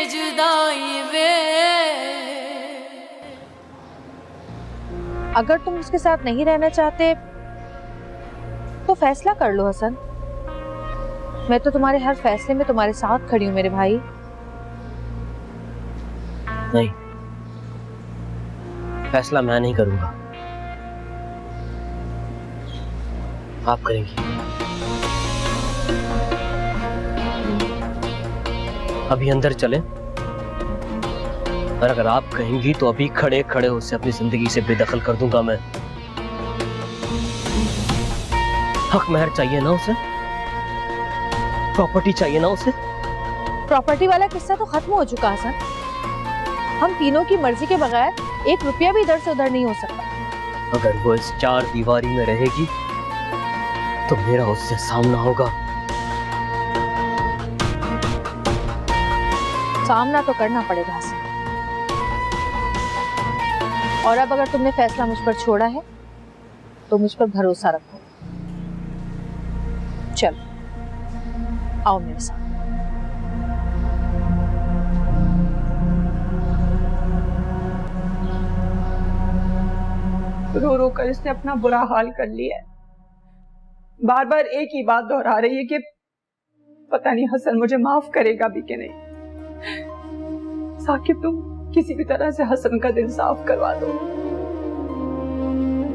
जुदाई वे। अगर तुम उसके साथ नहीं रहना चाहते तो फैसला कर लो हसन। मैं तो तुम्हारे हर फैसले में तुम्हारे साथ खड़ी हूँ मेरे भाई। नहीं, फैसला मैं नहीं करूंगा, आप करेंगी। अभी अंदर चलें, और अगर आप कहेंगी तो अभी खड़े खड़े उससे अपनी जिंदगी से बेदखल कर दूंगा मैं। हक महर चाहिए ना उसे, प्रॉपर्टी चाहिए ना उसे। प्रॉपर्टी वाला किस्सा तो खत्म हो चुका हसन। हम तीनों की मर्जी के बगैर 1 रुपया भी इधर से उधर नहीं हो सकता। अगर वो इस 4 दीवारी में रहेगी तो मेरा उससे सामना होगा। सामना तो करना पड़ेगा हसन। और अब अगर तुमने फैसला मुझ पर छोड़ा है तो मुझ पर भरोसा रखो। चलो आओ मेरे साथ। रो रो कर इसने अपना बुरा हाल कर लिया है। बार बार एक ही बात दोहरा रही है कि पता नहीं हसन मुझे माफ करेगा भी कि नहीं। साकिब तुम किसी भी तरह से हसन का दिल साफ करवा दो,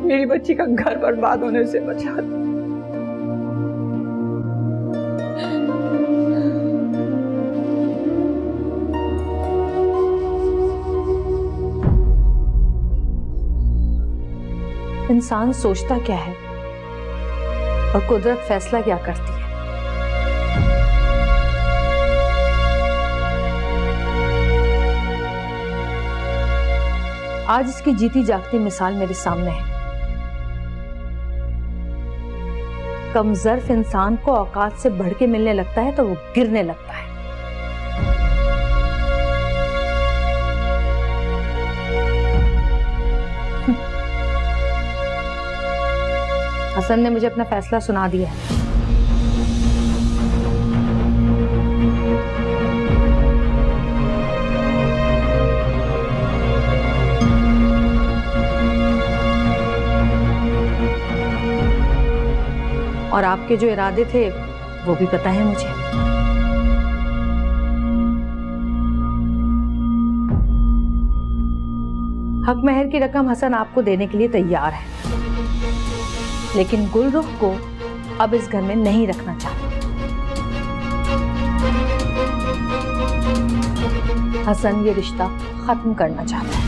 मेरी बच्ची का घर बर्बाद होने से बचा दो। इंसान सोचता क्या है और कुदरत फैसला क्या करती है। आज इसकी जीती जागती मिसाल मेरे सामने है। कमजोर इंसान को औकात से बढ़ के मिलने लगता है तो वो गिरने लगता है। हसन ने मुझे अपना फैसला सुना दिया है। और आपके जो इरादे थे वो भी पता है मुझे। हक महर की रकम हसन आपको देने के लिए तैयार है, लेकिन गुलरुख को अब इस घर में नहीं रखना चाहता। हसन ये रिश्ता खत्म करना चाहता है।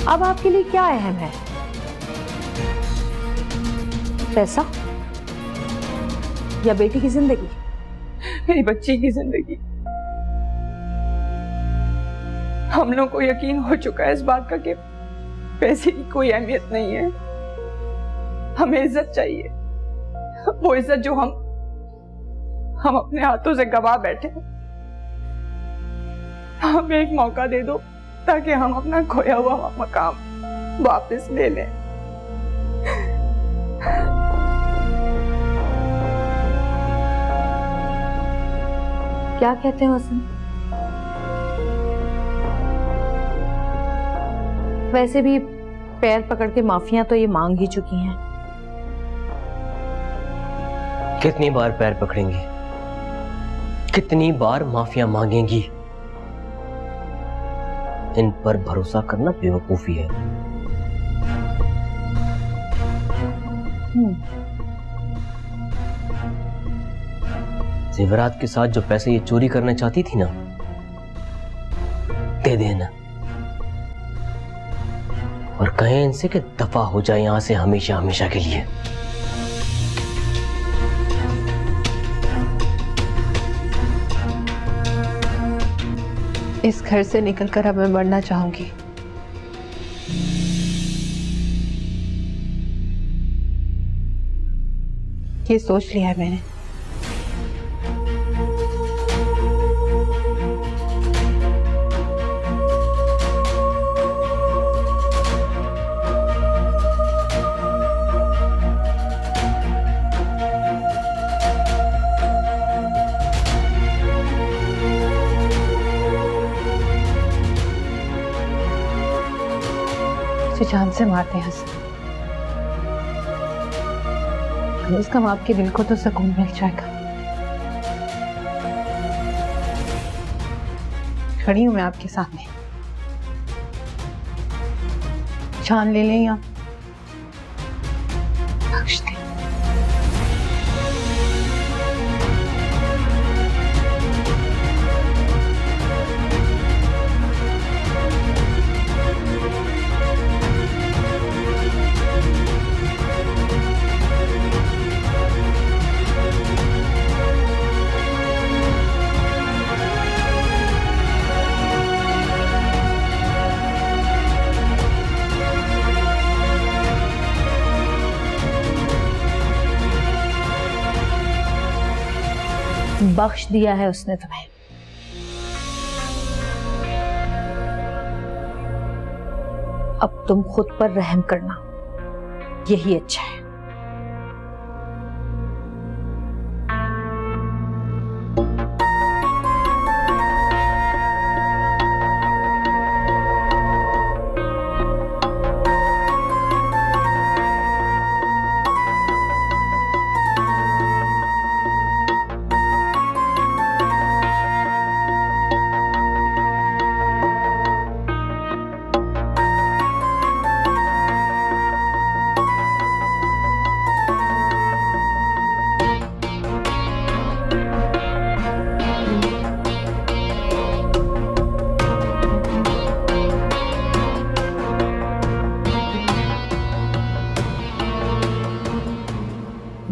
अब आपके लिए क्या अहम है, पैसा या बेटी की जिंदगी? मेरी बच्ची की जिंदगी। हम लोग को यकीन हो चुका है इस बात का कि पैसे की कोई अहमियत नहीं है। हमें इज्जत चाहिए, वो इज्जत जो हम अपने हाथों से गवा बैठे। हमें एक मौका दे दो ताकि हम अपना खोया हुआ मकाम वापस ले लें। क्या कहते हो हसन? वैसे भी पैर पकड़ के माफियां तो ये मांग ही चुकी हैं। कितनी बार पैर पकड़ेंगी, कितनी बार माफियां मांगेंगी? इन पर भरोसा करना बेवकूफी है। जेवरात के साथ जो पैसे ये चोरी करना चाहती थी ना, दे देना और कहें इनसे कि दफा हो जाए यहां से हमेशा हमेशा के लिए। इस घर से निकलकर अब मैं मरना चाहूंगी। ये सोच लिया है मैंने। जान से मारते हैं हसन। कम से कम आपके दिल को तो सुकून मिल जाएगा। खड़ी हूं मैं आपके सामने, जान ले लें या बख्श दें। बख्श दिया है उसने तुम्हें। अब तुम खुद पर रहम करना, यही अच्छा है।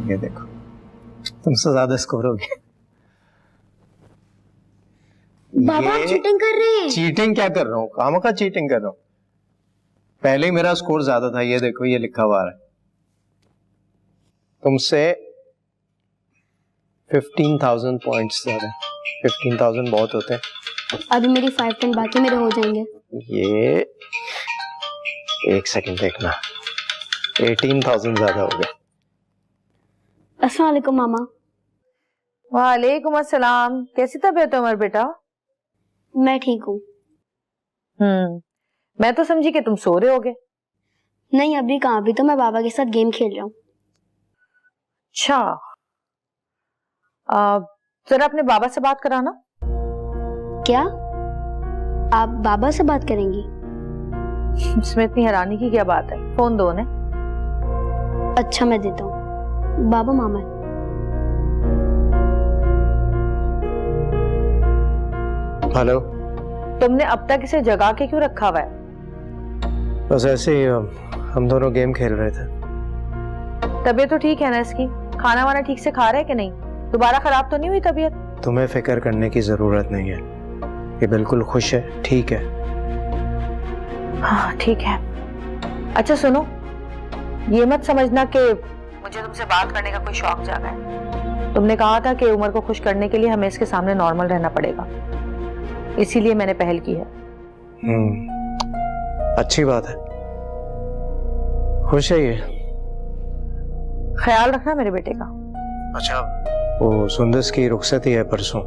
ये देखो, तुमसे ज्यादा स्कोर हो गया। बाबा आप चीटिंग कर रहे हैं। चीटिंग क्या कर रहा हूँ? खामखा चीटिंग कर रहा हूँ। पहले ही मेरा स्कोर ज्यादा था। ये देखो, ये लिखा हुआ है तुमसे 15,000 पॉइंट्स ज्यादा। 15,000 बहुत होते हैं। अभी मेरी 5 टन बाकी, मेरे हो जाएंगे। ये एक सेकंड देखना, 18,000 ज्यादा हो गया। अस्सलाम वालेकुम मामा। वालेकुम अस्सलाम। कैसी तबीयत है उमर बेटा? मैं ठीक हूँ। मैं तो समझी कि तुम सो रहे होगे। नहीं अभी कहाँ, अभी तो मैं बाबा के साथ गेम खेल रहा हूँ। अच्छा, जरा अपने बाबा से बात कराना। क्या आप बाबा से बात करेंगी? इसमें इतनी हैरानी की क्या बात है? फोन दो उन्हें। अच्छा मैं देता हूँ। बाबा मामा है। हेलो। तुमने अब तक इसे जगा के क्यों रखा हुआ है? बस ऐसे ही हम दोनों गेम खेल रहे थे। तबीयत तो ठीक है ना इसकी? खाना वाना ठीक से खा रहा है कि नहीं? दोबारा खराब तो नहीं हुई तबीयत? तुम्हें फिक्र करने की जरूरत नहीं है, ये बिल्कुल खुश है, ठीक है। हाँ ठीक है। अच्छा सुनो, ये मत समझना कि मुझे तुमसे बात करने का कोई शौक जागा है। तुमने कहा था कि उमर को खुश करने के लिए हमें इसके सामने नॉर्मल रहना पड़ेगा, इसीलिए मैंने पहल की है। अच्छी बात है, खुश है ये। ख्याल रखना मेरे बेटे का। अच्छा, वो सुंदस की रुखसती है परसों।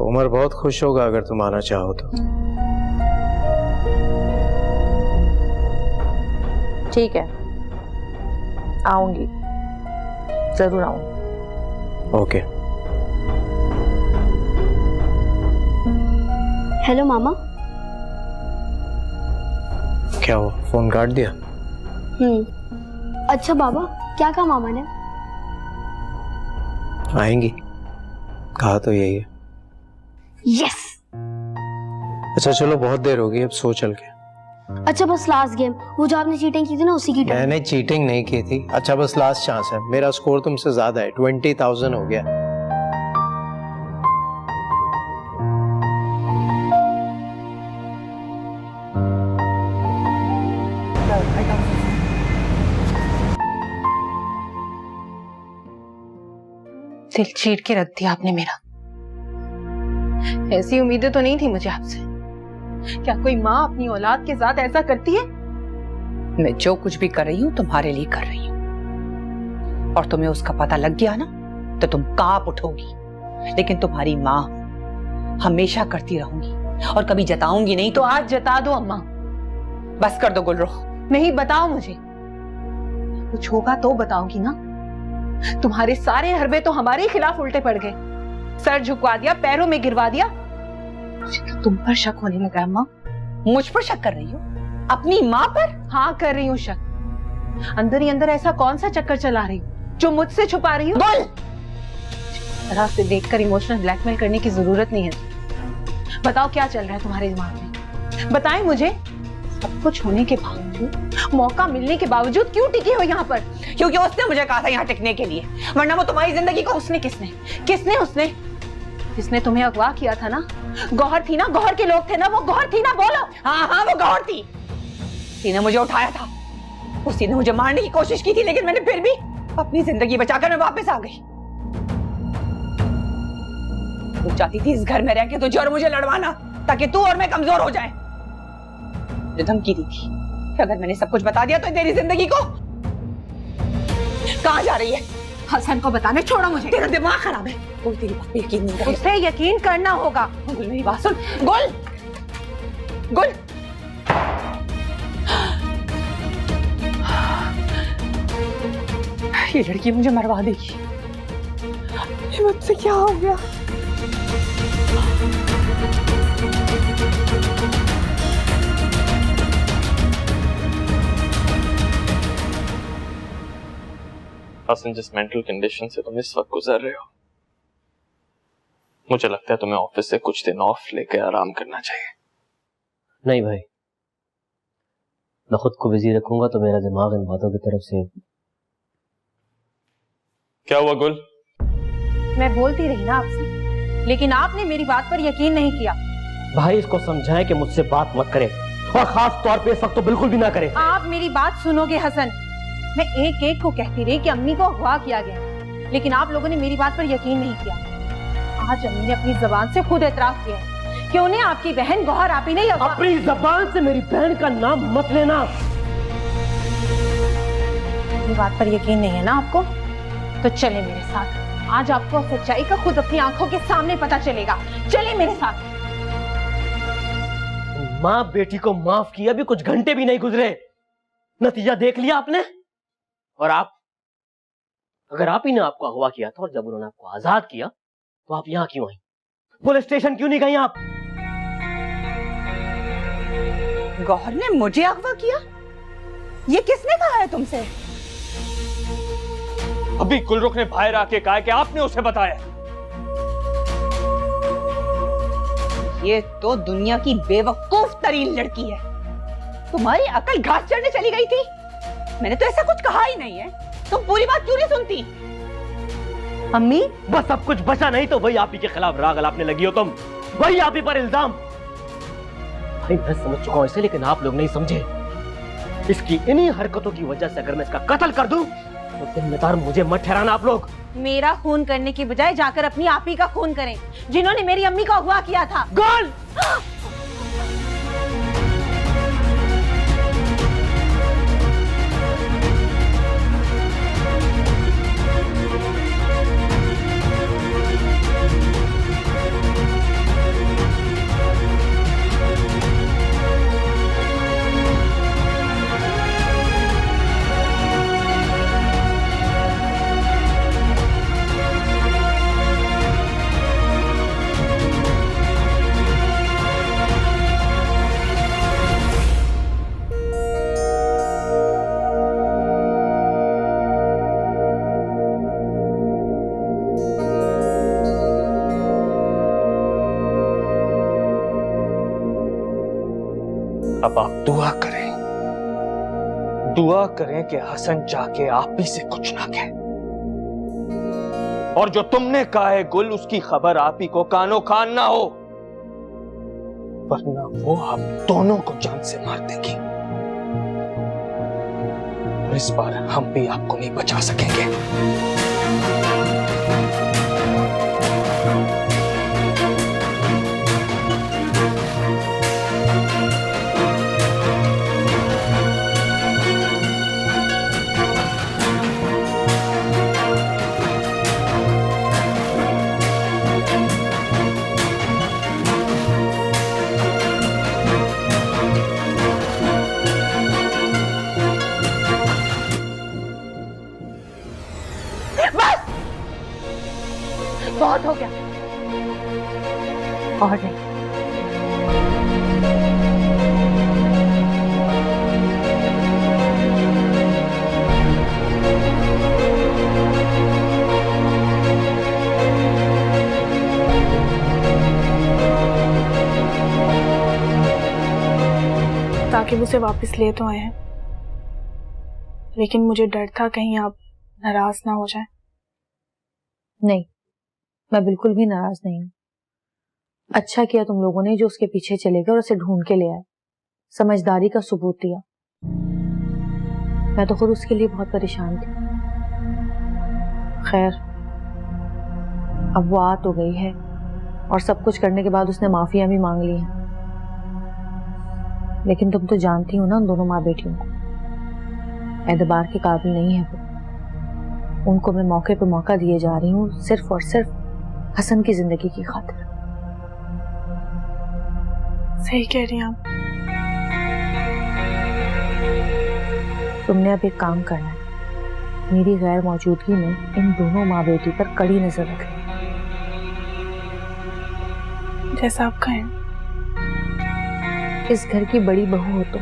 उमर बहुत खुश होगा अगर तुम आना चाहो तो। ठीक है, आऊंगी, जरूर आऊंगी। ओके। हेलो मामा। क्या हुआ, फोन काट दिया? अच्छा बाबा, क्या कहा मामा ने? आएंगी, कहा तो यही है। यस। अच्छा चलो, बहुत देर हो गई, अब सो चल के। अच्छा बस लास्ट गेम, वो जो आपने चीटिंग की थी ना, उसी की टर्न। मैंने चीटिंग नहीं की थी। अच्छा बस लास्ट चांस है, मेरा स्कोर तुमसे ज्यादा है, 20,000 हो गया। दिल चीर के रख दिया आपने मेरा। ऐसी उम्मीदें तो नहीं थी मुझे आपसे। क्या कोई माँ अपनी औलाद के साथ ऐसा करती है? मैं जो कुछ भी कर रही हूँ तुम्हारे लिए कर रही हूँ, और तुम्हें उसका पता लग गया ना तो तुम कांप उठोगी। लेकिन तुम्हारी माँ हमेशा करती रहूंगी और कभी जताऊंगी नहीं। तो आज जता दो अम्मा। बस कर दो गुलरू। नहीं, बताओ मुझे, कुछ होगा तो बताओगी ना। तुम्हारे सारे हरबे तो हमारे खिलाफ उल्टे पड़ गए, सर झुकवा दिया, पैरों में गिरवा दिया। मुझे तो तुम पर शक होने लगा अम्मा। मुझ पर शक कर रही हो? अपनी माँ पर? हाँ, कर रही हूँ शक। अंदर ही अंदर ऐसा कौन सा चक्कर चला रही हूँ जो मुझसे छुपा रही हो? बोल। तरह से देखकर इमोशनल ब्लैकमेल करने की जरूरत नहीं है। बताओ क्या चल रहा है तुम्हारे दिमाग में, बताएं मुझे। सब कुछ होने के बावजूद, मौका मिलने के बावजूद क्यों टिके हो यहाँ पर? क्योंकि उसने मुझे कहा था यहाँ टिकने के लिए, वरना वो तुम्हारी जिंदगी को। उसने किसने जिसने तुम्हें अगवा किया था ना? गौहर थी ना, गौहर के लोग थे ना, वो गौहर थी ना? बोलो। हाँ, वो गौहर थी। उसी ने मुझे उठाया था, उसी ने मुझे मारने की कोशिश की थी, लेकिन मैंने फिर भी अपनी जिंदगी बचाकर मैं वापस आ गई। वो चाहती थी इस घर में रह के तुझे और मुझे लड़वाना, ताकि तू और मैं कमजोर हो जाए। जो धमकी दी थी कि अगर मैंने सब कुछ बता दिया तो तेरी जिंदगी को। कहाँ जा रही है? हसन को बताने छोड़ो मुझे। तेरा दिमाग खराब है। कोई तेरी बात पे यकीन नहीं करेगा। उस पे यकीन करना होगा। गुल, मेरी बात सुन। गुल, गुल, ये लड़की मुझे मरवा देगी। ये मुझसे क्या हो गया? हसन, जिस मेंटल कंडीशन से तुम इस वक्त गुजर रहे हो, मुझे लगता है तुम्हें ऑफिस से कुछ दिन ऑफ लेके आराम करना चाहिए। नहीं भाई, मैं खुद को बिजी रखूंगा तो मेरा दिमाग इन बातों की तरफ से। क्या हुआ गुल? मैं बोलती रही ना आपसे, लेकिन आपने मेरी बात पर यकीन नहीं किया। भाई इसको समझाएं कि मुझसे बात मत करे, और खास तौर पे इस वक्त तो बिल्कुल भी ना करे। आप मेरी बात सुनोगे हसन? मैं एक एक को कहती रही कि अम्मी को अगवा किया गया, लेकिन आप लोगों ने मेरी बात पर यकीन नहीं किया। आज अम्मी ने अपनी जबान से खुद एतराफ किया है कि उन्हें आपकी बहन गौहर आपी ने अपनी जबान से मेरी बहन का नाम मत लेना। मेरी बात पर यकीन नहीं है ना आपको? तो चले मेरे साथ। आज आपको सच्चाई का खुद अपनी आंखों के सामने पता चलेगा। चले मेरे साथ। माँ बेटी को माफ किया भी कुछ घंटे भी नहीं गुजरे, नतीजा देख लिया आपने। और आप, अगर आप ही ने आपको अगवा किया था और जब उन्होंने आपको आजाद किया तो आप यहां क्यों आई? पुलिस स्टेशन क्यों नहीं गई आप? गौहर ने मुझे अगवा किया? ये किसने कहा है तुमसे? अभी गुलरुख ने बाहर आके कहा कि आपने उसे बताया। ये तो दुनिया की बेवकूफ तरीन लड़की है। तुम्हारी अकल घास चढ़ने चली गई थी? मैंने तो ऐसा कुछ कहा ही नहीं है। तुम पूरी बात क्यों नहीं सुनती? अम्मी, बस अब कुछ बचा नहीं तो वही आप ही के खिलाफ राग अलापने लगी हो तुम, वही आप ही पर इल्जाम। भाई मैं समझ चुका हूं इसे, लेकिन आप लोग नहीं समझे। इसकी इन्हीं हरकतों की वजह से अगर मैं इसका कत्ल कर दूं तो जिम्मेदार मुझे मत ठहराना आप लोग। मेरा खून करने की बजाय जाकर अपनी आपी का खून करें, जिन्होंने मेरी अम्मी को अगवा किया था। गोल! अब आप दुआ करें कि हसन जाके आप ही से कुछ ना कहे, और जो तुमने कहा है गुल, उसकी खबर आप ही को कानो कान ना हो, वरना वो आप दोनों को जान से मार देगी। और इस बार हम भी आपको नहीं बचा सकेंगे। बहुत हो गया, और नहीं। ताकि उसे वापस ले तो आए हैं, लेकिन मुझे डर था कहीं आप नाराज ना हो जाए। नहीं, मैं बिल्कुल भी नाराज नहीं हूँ। अच्छा किया तुम लोगों ने जो उसके पीछे चले गए और उसे ढूंढ के ले आए, समझदारी का सबूत दिया। मैं तो खुद उसके लिए बहुत परेशान थी। खैर, अब वो आ तो गई है और सब कुछ करने के बाद उसने माफिया भी मांग ली है। लेकिन तुम तो जानती हो ना उन दोनों माँ बेटियों को, एतबार के काबिल नहीं है वो। उनको मैं मौके पे मौका दिए जा रही हूँ सिर्फ और सिर्फ हसन की जिंदगी की खातिर। सही कह रही हैं आप। तुमने अब एक काम करना है, मेरी गैर मौजूदगी में इन दोनों माँ बेटी पर कड़ी नजर रखनी। जैसा आप कहें। इस घर की बड़ी बहू हो तुम,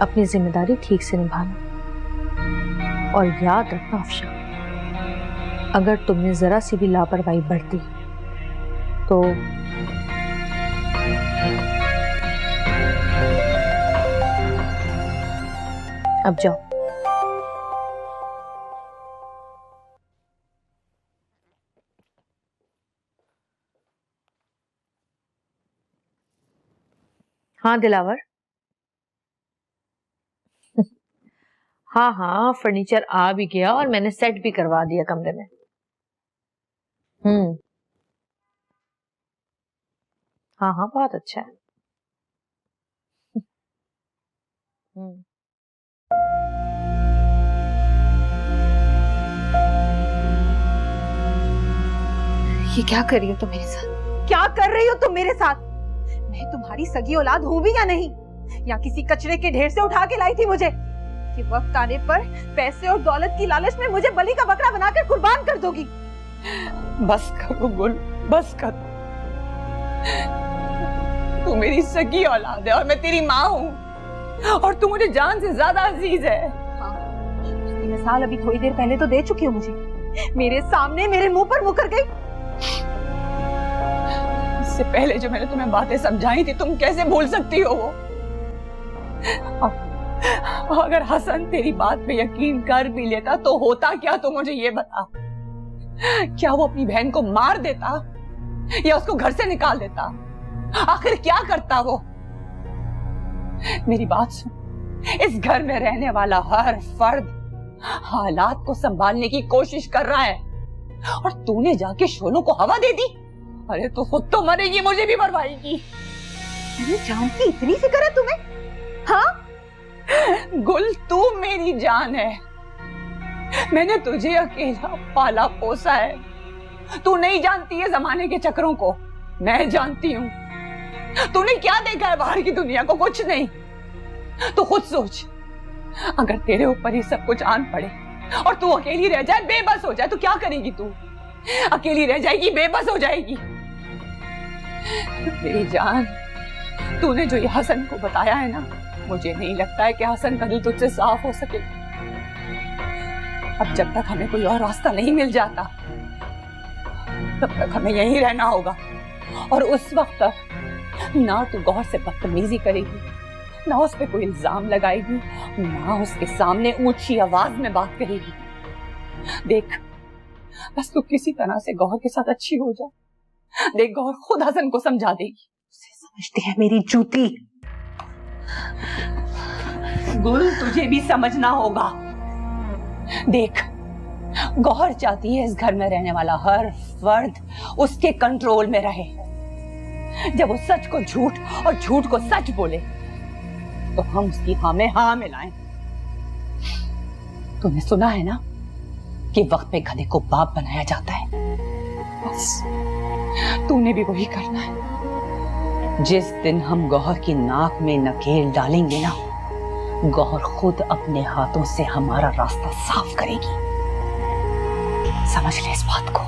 अपनी जिम्मेदारी ठीक से निभाना। और याद रखना अफशा, अगर तुमने जरा सी भी लापरवाही बरती तो अब जाओ। हाँ दिलावर। हाँ हाँ, फर्नीचर आ भी गया और मैंने सेट भी करवा दिया कमरे में। हाँ हाँ, बहुत अच्छा है। ये क्या कर रही हो तुम मेरे साथ? क्या कर रही हो तुम मेरे साथ? मैं तुम्हारी सगी औलाद हूं भी या नहीं? या किसी कचरे के ढेर से उठा के लाई थी मुझे कि वक्त आने पर पैसे और दौलत की लालच में मुझे बलि का बकरा बनाकर कुर्बान कर दोगी? बस करो गुल, बस कर। तू मेरी सगी औलाद है और मैं तेरी माँ हूँ, और तू मुझे जान से ज्यादा अजीज है। हाँ, उसकी मिसाल अभी थोड़ी देर पहले तो दे चुकी हो मुझे, मेरे सामने मेरे मुंह पर मुकर गई। इससे पहले जो मैंने तुम्हें बातें समझाई थी, तुम कैसे भूल सकती हो वो? अगर हसन तेरी बात पे यकीन कर भी लेता तो होता क्या, तो मुझे ये बता। क्या वो अपनी बहन को मार देता या उसको घर से निकाल देता? आखिर क्या करता वो? मेरी बात सुन, इस घर में रहने वाला हर फर्द हालात को संभालने की कोशिश कर रहा है, और तूने जाके शोलों को हवा दे दी। अरे तू खुद तो मरेगी, मुझे भी मरवाएगी। मेरी जान की इतनी फिक्र है तुम्हें? हाँ गुल, तू मेरी जान है। मैंने तुझे अकेला पाला पोसा है। तू नहीं जानती है जमाने के चक्रों को, मैं जानती हूँ। तूने क्या देखा है बाहर की दुनिया को? कुछ नहीं। तू खुद सोच, अगर तेरे ऊपर ही सब कुछ आन पड़े और तू अकेली रह जाए, बेबस हो जाए, तो क्या करेगी तू? अकेली रह जाएगी, बेबस हो जाएगी। मेरी जान, तूने जो ये हसन को बताया है ना, मुझे नहीं लगता है कि हसन का दिल तुझसे साफ हो सके। अब जब तक हमें कोई और रास्ता नहीं मिल जाता, तब तक हमें यहीं रहना होगा। और उस वक्त तक ना तू गौहर से बदतमीजी करेगी, ना उस पे कोई इल्जाम लगाएगी, ना उसके सामने ऊंची आवाज में बात करेगी। देख, बस तू किसी तरह से गौहर के साथ अच्छी हो जा। देख, गौहर खुद हसन को समझा देगी। उसे समझती है मेरी जूती। गुल, तुझे भी समझना होगा। देख, गौहर चाहती है इस घर में रहने वाला हर फर्द उसके कंट्रोल में रहे। जब वो सच को झूठ और झूठ को सच बोले, तो हम उसकी हाँ में हाँ मिलाएं। तूने सुना है ना कि वक्त पे गधे को बाप बनाया जाता है। बस तूने भी वही करना है। जिस दिन हम गौहर की नाक में नकेल डालेंगे ना, गौहर खुद अपने हाथों से हमारा रास्ता साफ करेगी। समझ ले इस बात को।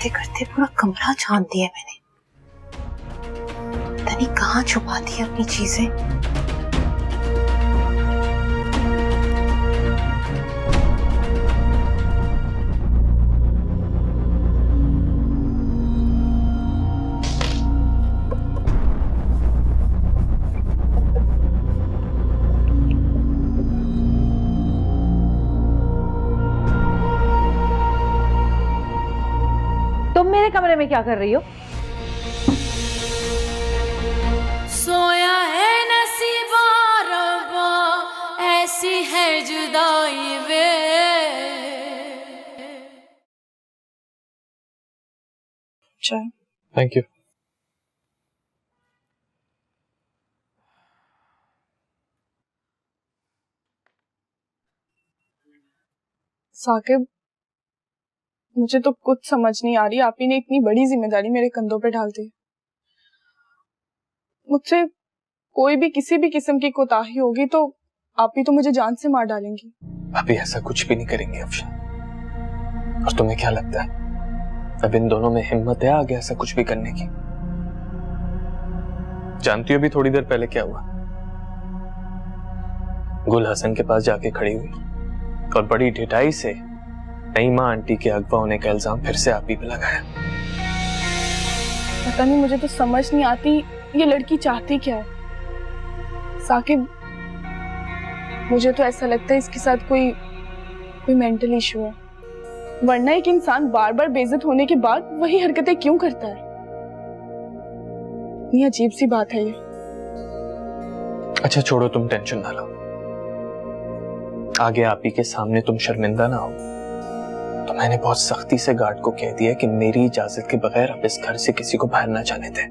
करते पूरा कमरा छान दिया मैंने, पता नहीं कहाँ छुपा दी अपनी चीजें। तुम मेरे कमरे में क्या कर रही हो? सोया है नसीबा रब्बा, ऐसी है जुदाई वे। चाय। Thank you. साकिब, मुझे तो कुछ समझ नहीं आ रही, आप ही ने इतनी बड़ी जिम्मेदारी मेरे कंधों पे डाल दी। मुझसे कोई भी किसी भी किस्म की कोताही होगी तो आप ही तो मुझे जान से मार डालेंगी। अभी ऐसा कुछ भी नहीं करेंगे अफशान। और तुम्हें क्या लगता है अब इन दोनों में हिम्मत है आगे ऐसा कुछ भी करने की? जानती हो अभी थोड़ी देर पहले क्या हुआ? गुल हसन के पास जाके खड़ी हुई और बड़ी ढिठाई से नईमा आंटी के अगवा होने का इल्जाम फिर से आप ही पे लगाया। पता नहीं, मुझे तो समझ नहीं आती ये लड़की चाहती क्या है। साकिब, मुझे तो ऐसा लगता है इसके साथ कोई मेंटल इशू है, वरना एक इंसान बार बार बेइज्जत होने के बाद वही हरकतें क्यों करता है? ये अजीब सी बात है ये। अच्छा छोड़ो, तुम टेंशन ना लो। आगे आप ही के सामने तुम शर्मिंदा ना हो तो मैंने बहुत सख्ती से गार्ड को कह दिया कि मेरी इजाजत के बगैर आप इस घर से किसी को बाहर ना जाने दें।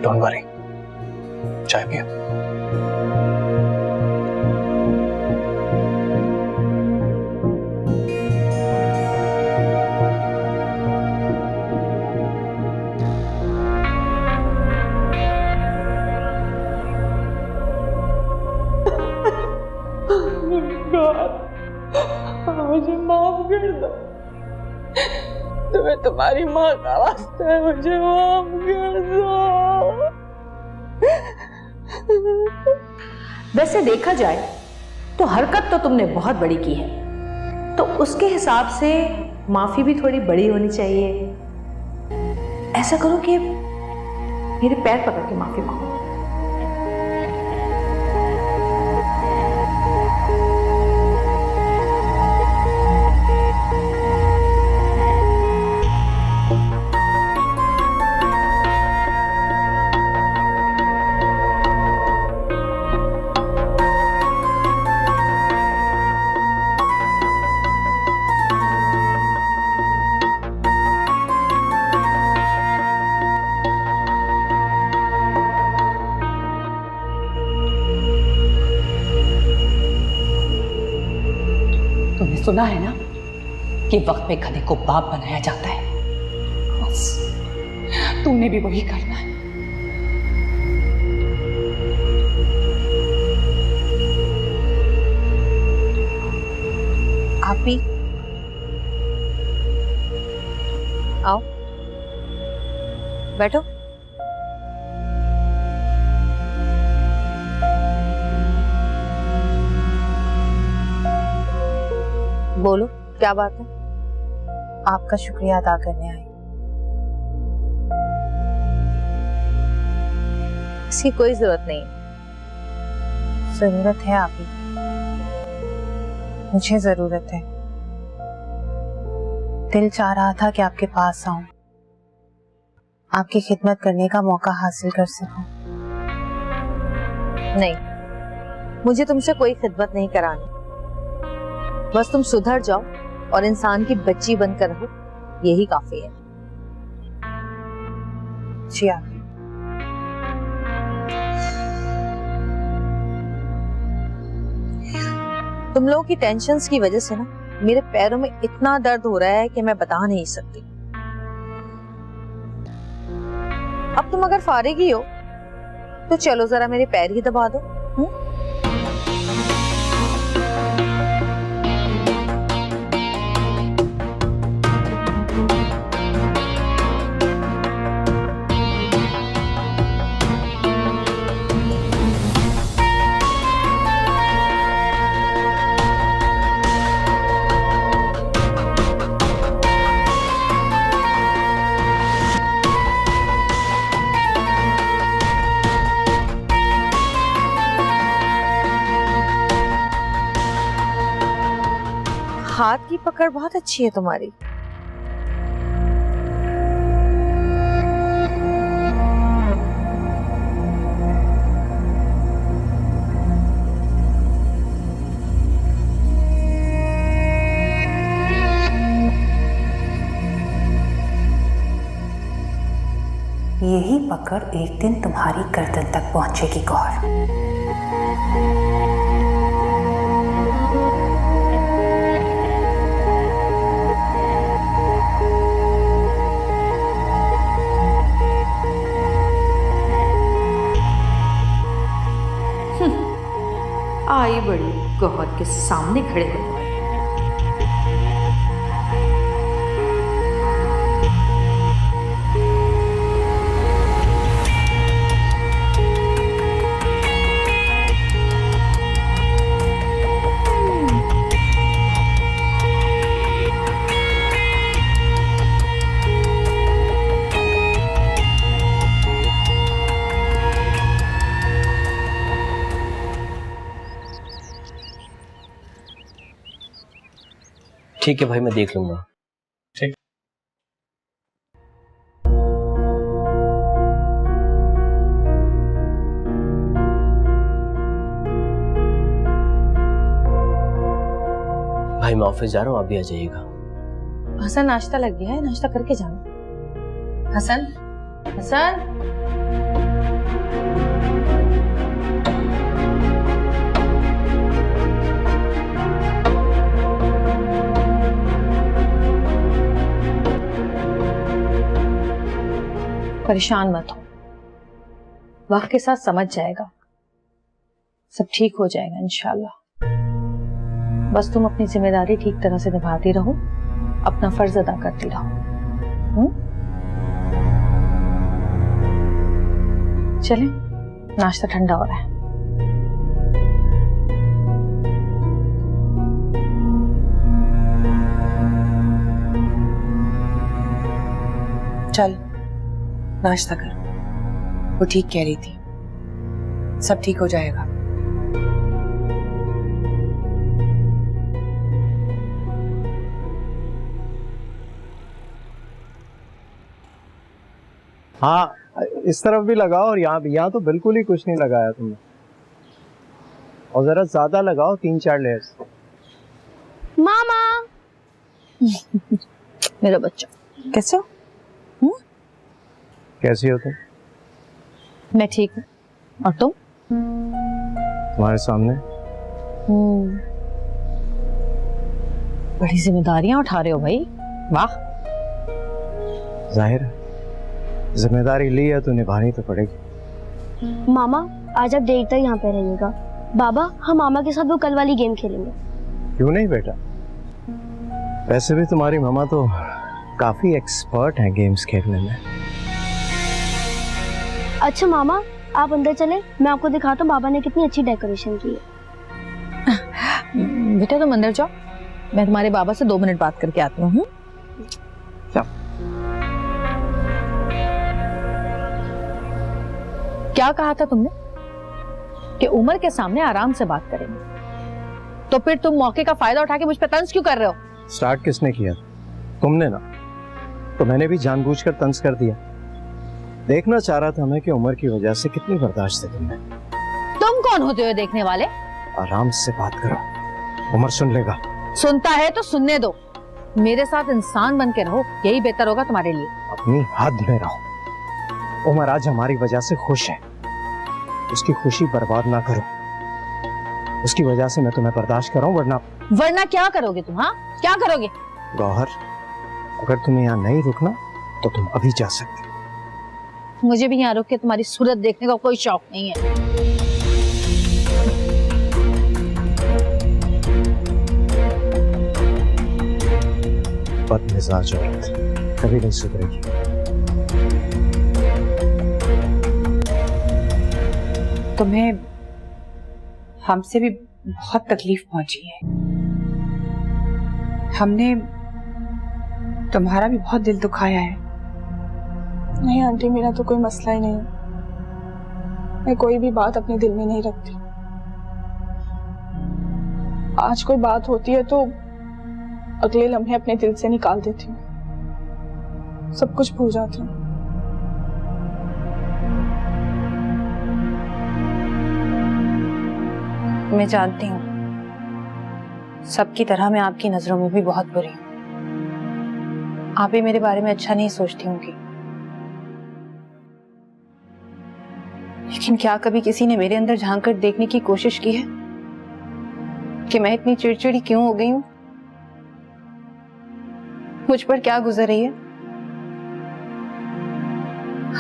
डोंट वरी, चाय पियो। मुझे माफ कर दो, तुम्हें तुम्हारी माँ का वास्ता है, मुझे माफ कर दो। वैसे देखा जाए तो हरकत तो तुमने बहुत बड़ी की है, तो उसके हिसाब से माफी भी थोड़ी बड़ी होनी चाहिए। ऐसा करो कि मेरे पैर पकड़ के माफी मांगो। सुना है ना कि वक्त में गधे को बाप बनाया जाता है, बस तूने भी वही करना है। आप भी आओ, बैठो। बोलो क्या बात है? आपका शुक्रिया अदा करने आई। इसकी कोई जरूरत नहीं, जरूरत है आप ही। मुझे जरूरत है। दिल चाह रहा था कि आपके पास आऊं, आपकी खिदमत करने का मौका हासिल कर सकूं। नहीं, मुझे तुमसे कोई खिदमत नहीं करानी, बस तुम सुधर जाओ और इंसान की बच्ची बनकर रहो, यही काफी है। जी आप तुम लोगों की टेंशन्स की वजह से ना मेरे पैरों में इतना दर्द हो रहा है कि मैं बता नहीं सकती। अब तुम अगर फारिग ही हो तो चलो जरा मेरे पैर ही दबा दो। हाथ की पकड़ बहुत अच्छी है तुम्हारी। यही पकड़ एक दिन तुम्हारी गर्दन तक पहुंचेगी गौर। आई बड़ी गौहर के सामने खड़े हो। ठीक है भाई, मैं देख लूंगा। ठीक। भाई मैं ऑफिस जा रहा हूँ, आप भी आ जाइएगा। हसन नाश्ता लग गया है, नाश्ता करके जाना। हसन, हसन। परेशान मत हो, वक्त के साथ समझ जाएगा, सब ठीक हो जाएगा इंशाल्लाह। बस तुम अपनी जिम्मेदारी ठीक तरह से निभाती रहो, अपना फर्ज अदा करती रहो। चले, नाश्ता ठंडा हो रहा है। चल नाश्ता कर, वो ठीक कह रही थी, सब ठीक हो जाएगा। हाँ, इस तरफ भी लगाओ और यहाँ भी। यहाँ तो बिल्कुल ही कुछ नहीं लगाया तुमने, और जरा ज्यादा लगाओ, 3-4 लेयर्स। मामा मेरा बच्चा कैसे हो? कैसी हो तुम? मैं ठीक हूँ, और तुम? तुम्हारे सामने। बड़ी जिम्मेदारियां उठा रहे हो भाई, वाह। जाहिर है, जिम्मेदारी ली है तो निभानी तो पड़ेगी। मामा आज आप देर तक यहाँ पे रहिएगा। बाबा हम मामा के साथ वो कल वाली गेम खेलेंगे। क्यों नहीं बेटा, वैसे भी तुम्हारी मामा तो काफी एक्सपर्ट हैं गेम्स खेलने में। अच्छा मामा आप अंदर चले, मैं आपको दिखाता हूँ बाबा ने कितनी अच्छी डेकोरेशन की है। बेटा तुम अंदर जाओ, मैं तुम्हारे बाबा से 2 मिनट बात करके आती हूँ। क्या कहा था तुमने कि उमर के सामने आराम से बात करेंगे? तो फिर तुम मौके का फायदा उठा के मुझ पर तंज क्यों कर रहे हो? स्टार्ट किसने किया? तुमने ना। तो मैंने भी जानबूझकर तंज कर दिया। देखना चाह रहा था मैं कि उमर की वजह से कितनी बर्दाश्त है तुमने। तुम कौन होते हो देखने वाले? आराम से बात करो, उमर सुन लेगा। सुनता है तो सुनने दो। मेरे साथ इंसान बन के रहो, यही बेहतर होगा तुम्हारे लिए। अपनी हद में रहो। उमर आज हमारी वजह से खुश है, उसकी खुशी बर्बाद ना करो। उसकी वजह से मैं तुम्हें बर्दाश्त कर रहा हूं, वरना क्या करोगे तुम? हाँ, क्या करोगे? गौहर, अगर तुम्हें यहाँ नहीं रुकना तो तुम अभी जा सकते हो। मुझे भी यहाँ रुक के तुम्हारी सूरत देखने का कोई शौक नहीं है। बदमिजाज औरत कभी नहीं सुधरेगी। तुम्हें हमसे भी बहुत तकलीफ पहुंची है। हमने तुम्हारा भी बहुत दिल दुखाया है। नहीं आंटी, मेरा तो कोई मसला ही नहीं। मैं कोई भी बात अपने दिल में नहीं रखती। आज कोई बात होती है तो अगले लम्हे अपने दिल से निकाल देती हूँ, सब कुछ भूल जाती हूँ। मैं जानती हूँ सबकी तरह मैं आपकी नजरों में भी बहुत बुरी हूँ। आप भी मेरे बारे में अच्छा नहीं सोचती होंगी, लेकिन क्या कभी किसी ने मेरे अंदर झांक कर देखने की कोशिश की है कि मैं इतनी चिड़चिड़ी क्यों हो गई हूँ? मुझ पर क्या गुजर रही है?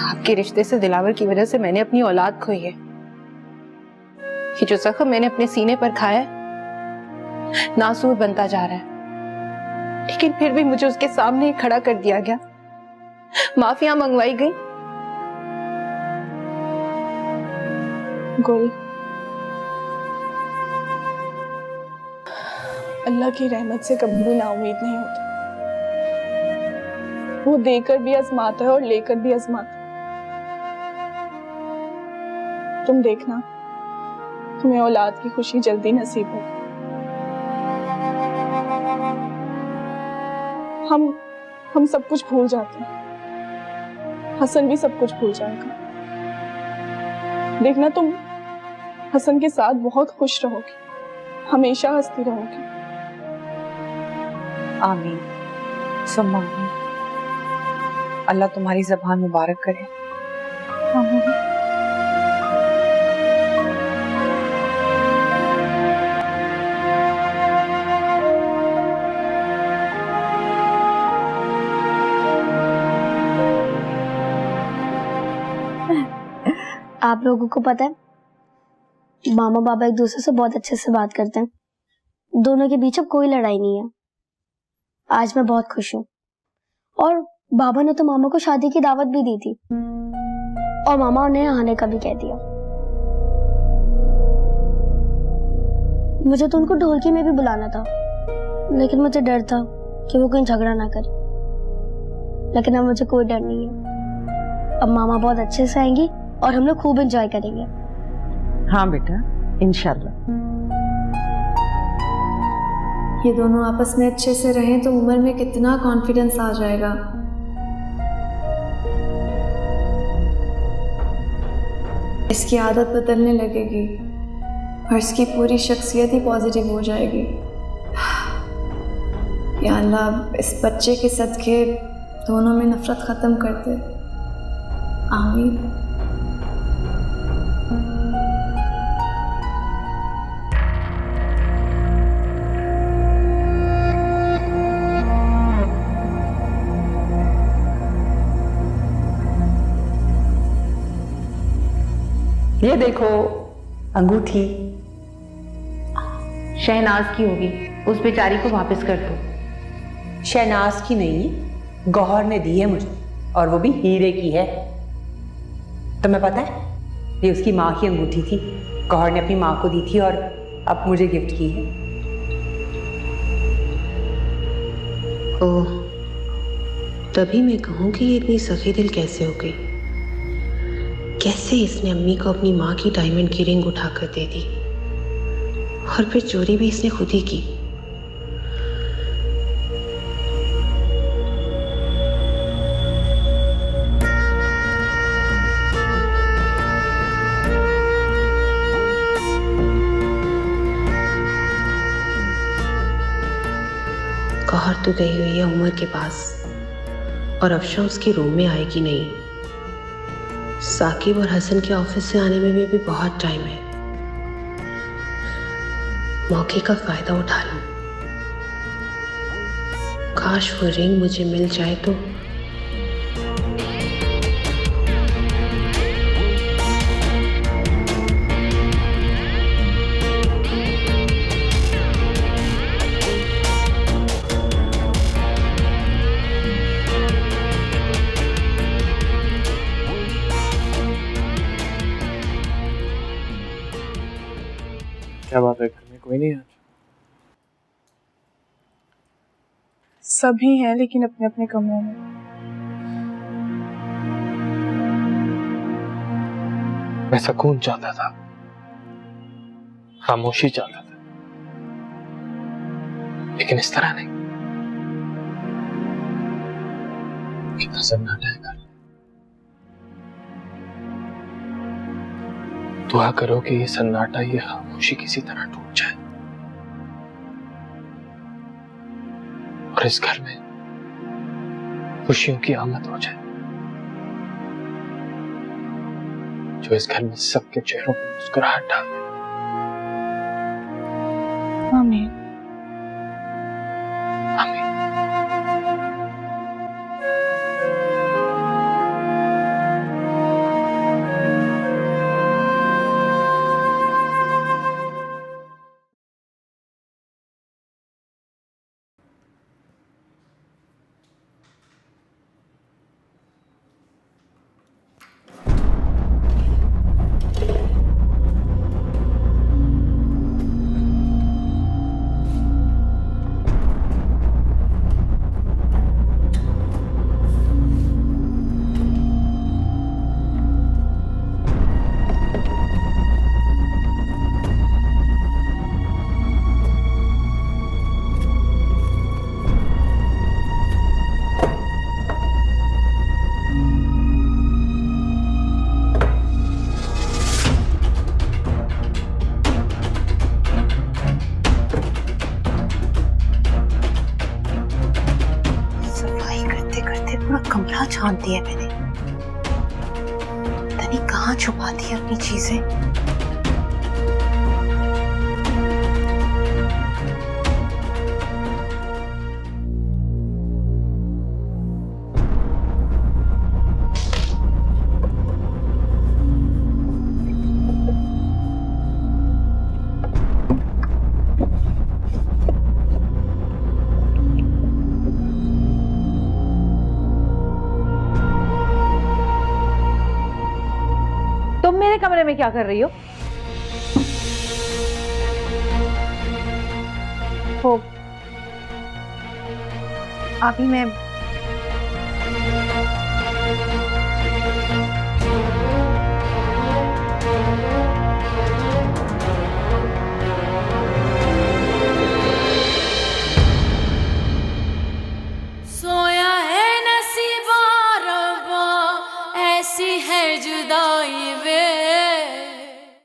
आपके रिश्ते से दिलावर की वजह से मैंने अपनी औलाद खोई है। कि जो जख्म मैंने अपने सीने पर खाया है नासूर बनता जा रहा है, लेकिन फिर भी मुझे उसके सामने ही खड़ा कर दिया गया, माफिया मंगवाई गई। गुल, अल्लाह की रहमत से कभी भी नाउम्मीद नहीं होता। वो देकर भी आजमाता है और लेकर भी आजमाता है। तुम देखना, तुम्हें औलाद की खुशी जल्दी नसीब होगी। हम सब कुछ भूल जाते हैं। हसन भी सब कुछ भूल जाएगा। देखना, तुम हसन के साथ बहुत खुश रहोगी, हमेशा हंसती रहोगी। आमीन, सुम्मा आमीन। अल्लाह तुम्हारी ज़बान मुबारक करे। आमीन। आप लोगों को पता है, मामा बाबा एक दूसरे से बहुत अच्छे से बात करते हैं। दोनों के बीच अब कोई लड़ाई नहीं है। आज मैं बहुत खुश हूँ। और बाबा ने तो मामा को शादी की दावत भी दी थी और मामा उन्हें आने का भी कह दिया। मुझे तो उनको ढोलकी में भी बुलाना था, लेकिन मुझे डर था कि वो कहीं झगड़ा ना करे। लेकिन अब मुझे कोई डर नहीं है। अब मामा बहुत अच्छे से आएंगी और हम लोग खूब एंजॉय करेंगे। हाँ बेटा, इंशाल्लाह। ये दोनों आपस में अच्छे से रहें तो उमर में कितना कॉन्फिडेंस आ जाएगा। इसकी आदत बदलने लगेगी और इसकी पूरी शख्सियत ही पॉजिटिव हो जाएगी। या अल्लाह, इस बच्चे के सदके दोनों में नफरत खत्म कर दे। आमीन। ये देखो अंगूठी, शहनाज की होगी, उस बेचारी को वापस कर दो। शहनाज की नहीं, गौहर ने दी है मुझे, और वो भी हीरे की है। तुम्हें पता है, ये उसकी माँ की अंगूठी थी। गौहर ने अपनी माँ को दी थी और अब मुझे गिफ्ट की है। ओह, तभी मैं कहूँ कि ये इतनी सखी दिल कैसे हो गई। कैसे इसने अम्मी को अपनी माँ की डायमंड की रिंग उठाकर दे दी। और फिर चोरी भी इसने खुद ही की। गौहर तो गई हुई है उमर के पास और अफशा उसके रूम में आएगी नहीं। साकिब और हसन के ऑफिस से आने में भी अभी बहुत टाइम है। मौके का फायदा उठा लूं। काश वो रिंग मुझे मिल जाए तो। क्या बात है, घर में कोई नहीं है? सभी हैं लेकिन अपने अपने कमरों में। मैं सुकून चाहता था, खामोशी चाहता था, लेकिन इस तरह नहीं। कितना सन्नाटा है घर। दुआ करो कि ये सन्नाटा, ये खामोशी किसी तरह टूट जाए और इस घर में खुशियों की आमद हो जाए, जो इस घर में सबके चेहरों पर मुस्कुराहट डाल दे। आमीन। आमीन। कमरा छान दिया मैंने, पता नहीं कहाँ छुपा दी अपनी चीजें। तुम मेरे कमरे में क्या कर रही हो? अभी मैं